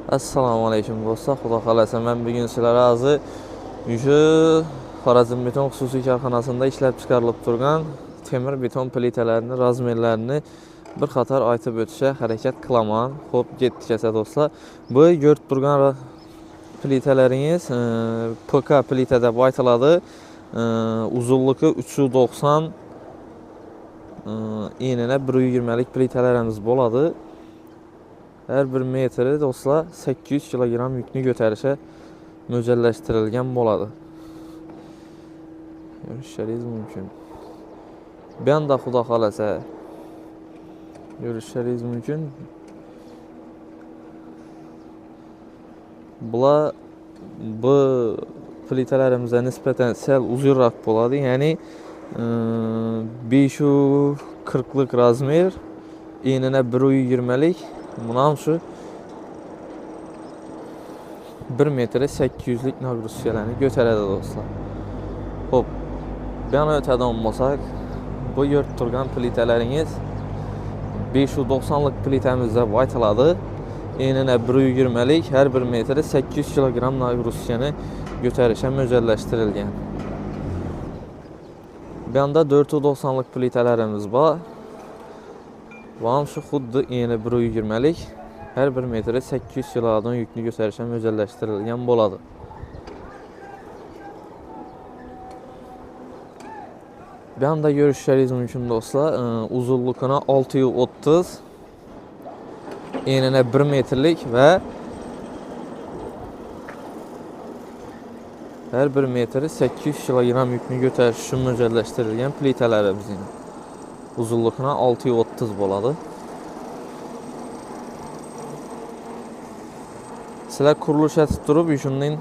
Assalomu alaykum do'stlar. Xudo xolasa men bugun sizlarga hozir Xorazm beton xususiy korxonasida ishlab chiqarilib turgan temir beton plitalarini, razmerlarini bir qator aytib o'tishga harakat qilaman. Xo'p, ketdik do'stlar. Bu ko'rib turgan plitalaringiz PK plita deb aytiladi. Uzunluğu 390, enine 120 lik plitalarimiz bo'ladi. Her bir metri do'stlar 800 kilogram yükünü götürüşe mo'ljallaştirilgan bo'ladi. Görüşleriniz mümkün. Ben de Xudo xolasa görüşleriniz mümkün. Bular bu plitalarımıza nispeten sel uzunroq bo'ladi. Yani 540'lık razmer, enine 120 lik. Bundan şu 1 metre 800'lik nagruzkalarni götüredi dostlar. Hop. Ben öteden olmasak bu yurt turgan plitalaringiz 590'lık plitamizde aytıladi. Enine 120 lik, her 1 metre 800 kilogram nagruzkani götürüşe mo'ljallaştirilgan. Bunda 490'lık plitalarimiz var. Vam şu xuddi eni 120 lik, her 1 metre 800 kilodan yükünü götürüşe mo'ljallaştirilgan bo'ladi. Bu anda görüşleriniz mümkün dostlar. Uzunluğuna 630, enine 1 metrelik ve her 1 metre 800 kilogram yükünü götürüşe mo'ljallaştirilgan plitalarimiz yine. Uzunluğuna 630 bo'ladi. Sizlar qurilish etib turib, shundan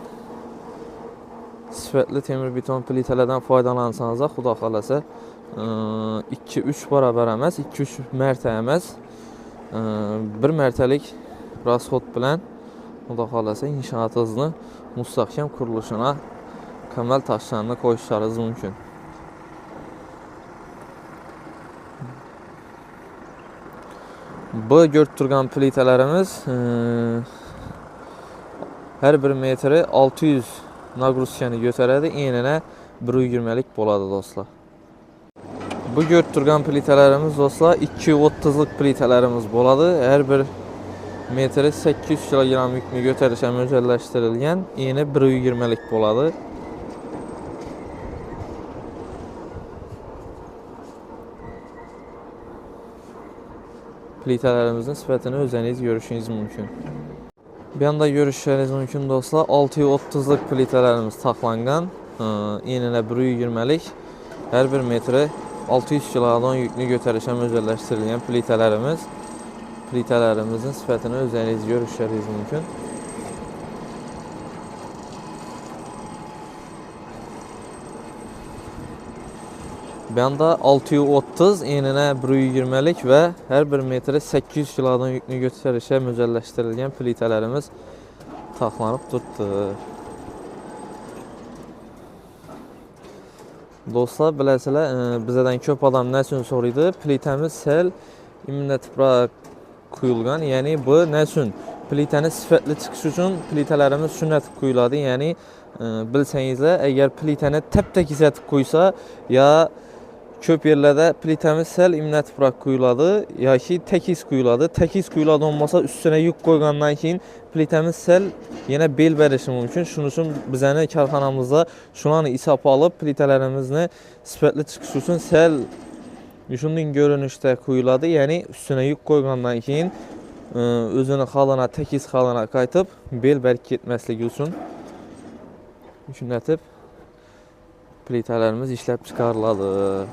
sifatli temir beton plitalardan foydalansanız, Xudo xolasa 2-3 barobar emas, 2-3 marta emas, 1 martalik rasxod bilan Xudo xolasa inshootingizni mustahkam qurilishini kamal taşlarını qo'yishingiz mumkin. Bu görüp turgan plitalarimiz her 1 metre 600 nagruzkani götüredi. Enine 120 lik bo'ladi dostlar. Bu görüp turgan plitalarimiz dostlar 230'lık plitalarimiz bo'ladi. Her 1 metre 800 kilogram yükünü götürüşe mo'ljallaştirilgan. Eni 120 lik bo'ladi. Plitalarimizin sifatini o'zingiz görüşünüz mümkün. Bir anda görüşleriniz mümkün dostlar. 630'lık plitalarimiz taxlangan. Enine 120 lik, her 1 metre 600 kilodan yükünü götürüşe mo'ljallaştirilgan plitalarimiz. Plitalarimizin sifatini o'zingiz görüşleriniz mümkün. Bunda 630, enine 120 lik ve her 1 metre 800 kilodan yükünü götürüşe mo'ljallaştirilgan plitalarimiz taxlanıp tuttu. Dostlar, bilasizlar, bizden köp adam ne üçün so'raydi? Plitamiz sel immunotiproq quyilgan. Yani bu ne üçün? Plitani sifatli chiqishi uchun plitalarimiz shunday quyiladi. Yani bilsangizlar, agar plitani tap-tekis etib qo'ysa ya köp yerlerde plitamiz sel immunotiproq quyiladi yoki tekis quyiladi. Tekis quyiladi olmasa üstüne yük koygandan keyin plitamiz sel yine bel berishi mumkin. Shuning uchun bizani korxonamizda shularni hisob olib, plitalarimizni sifatli chiqishi uchun sel shunday ko'rinishda quyiladi. Ya'ni üstüne yük koygandan keyin o'zini holina, tekis holina qaytib, bel berib ketmasligi uchun shunday plitalarimiz ishlab chiqariladi.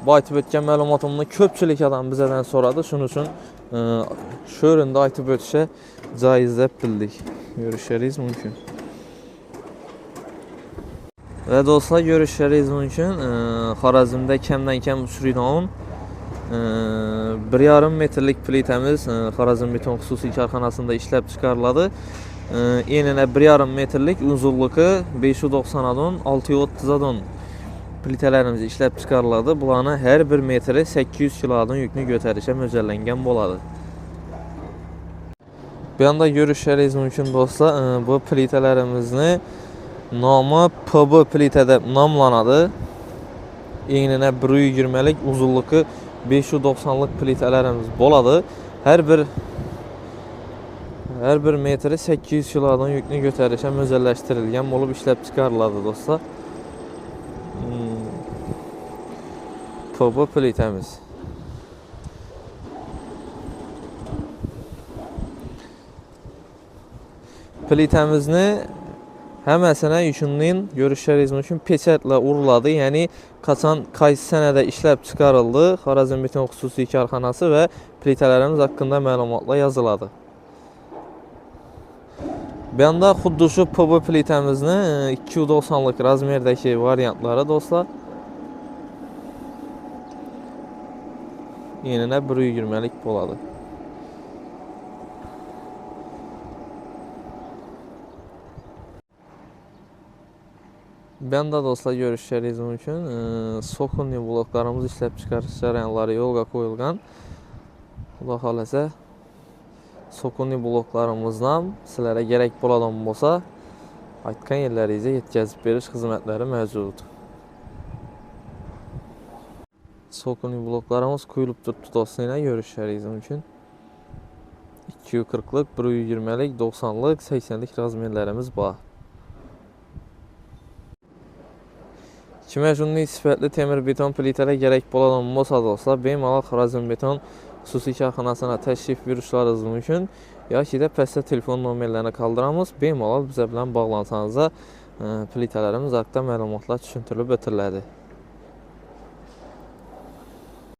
Bu aytib o'tgan ma'lumotimni ko'pchilik odam bizdan so'radi. Shuning uchun shu o'rinda aytib o'tishga joiz deb bildik. Görüşleriniz mümkün. Ve dostlar, görüşleriniz mümkün. Xorazmda kamdan kam uchraydigan 1,5 metrlik plitamiz Xorazm beton xususiy korxonasida ishlab chiqariladi. Enine 1,5 metrlik, uzunluğu 590'dan 630'dan plitalarimiz ishlab chiqariladi. Bularni her 1 metre 800 kilodan yükünü götürüşe mo'ljallangan bo'ladi. Bir anda görüşeriz mümkün dostlar. Bu plitələrimizin namı PB plitədə namlanadı. Eynine 120'lik, uzunluğu 590'lık plitələrimiz boladı. Hər bir metri 800 kilodan yüklü götərişə özəlləşdirilən olub işləb çıxarıladı dostlar. PB plitəmiz. Plitəmizni həməsinə yükünün görüşləriz mümkün peçetlə uruladı. Yəni qaçan qaysı sənədə işləb çıxarıldı. Xorazm Beton xüsusi karxanası və plitələrimiz haqqında məlumatla yazıladı. Bir anda xuddi şu PB plitəmizin 290'lık razmerdəki variantları dostlar. Yeninə 120'lik boladı. Ben de dostlar görüşləriz mümkün. Sokunlu bloklarımız işləb çıxarış cərəyanları yolga qoyulğan. Xuda xaləsə sokunlu bloklarımızdan sizlərə gərək boladan olsa aytqan yerlərinizə yetkəzib veriş xidmətləri mövcuddur. Sokunlu bloklarımız qoyulub durdu dostlar, ilə görüşləriz mümkün. 240'lık, 120'lik, 90'lık, 80'lik razmerlərimiz var. Kimyajunlu sifətli temir beton plitələ gərək boladan olsa dostlar, bemalol Xorazm Beton xüsusi karxanasına təşrif buyuruşlarınız mümkün. Ya ki də pəstə telefon nömrələrini qaldıramız, bemalol bizə bilən bağlansanıza plitələrimiz haqqında məlumatlar düşündürülüb ötürülədi.